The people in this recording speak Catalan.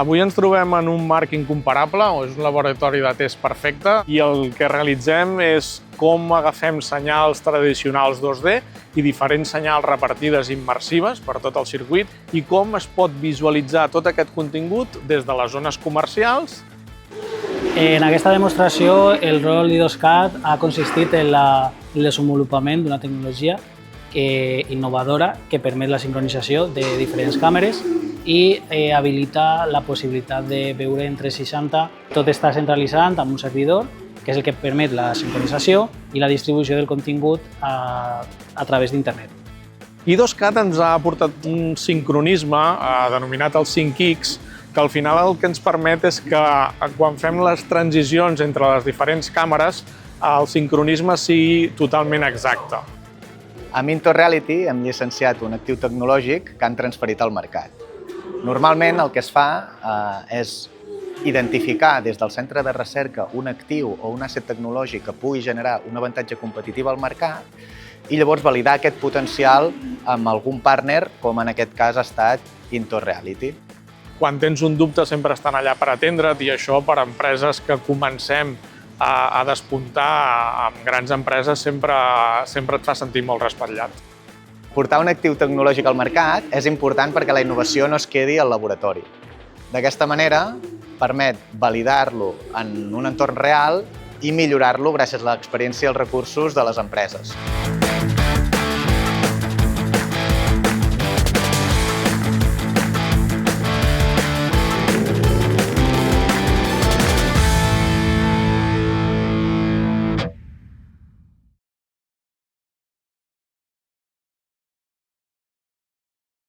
Avui ens trobem en un marc incomparable, és un laboratori de test perfecte, i el que realitzem és com agafem senyals tradicionals 2D i diferents senyals repartides immersives per tot el circuit i com es pot visualitzar tot aquest contingut des de les zones comercials. En aquesta demostració, el rol d'Idoscat ha consistit en el desenvolupament d'una tecnologia innovadora que permet la sincronització de diferents càmeres i habilita la possibilitat de veure en 360. Tot està centralitzat en un servidor, que és el que permet la sincronització i la distribució del contingut a través d'internet. Idoscat ens ha aportat un sincronisme denominat el 5X, que al final el que ens permet és que quan fem les transicions entre les diferents càmeres, el sincronisme sigui totalment exacte. A Minto Reality hem llicenciat un actiu tecnològic que han transferit al mercat. Normalment el que es fa és identificar des del centre de recerca un actiu o un asset tecnològic que pugui generar un avantatge competitiu al mercat i llavors validar aquest potencial amb algun partner, com en aquest cas ha estat Minto Reality. Quan tens un dubte sempre estan allà per atendre't i això per a empreses que comencem a despuntar amb grans empreses sempre et fa sentir molt respatlat. Portar un actiu tecnològic al mercat és important perquè la innovació no es quedi al laboratori. D'aquesta manera permet validar-lo en un entorn real i millorar-lo gràcies a l'experiència i els recursos de les empreses.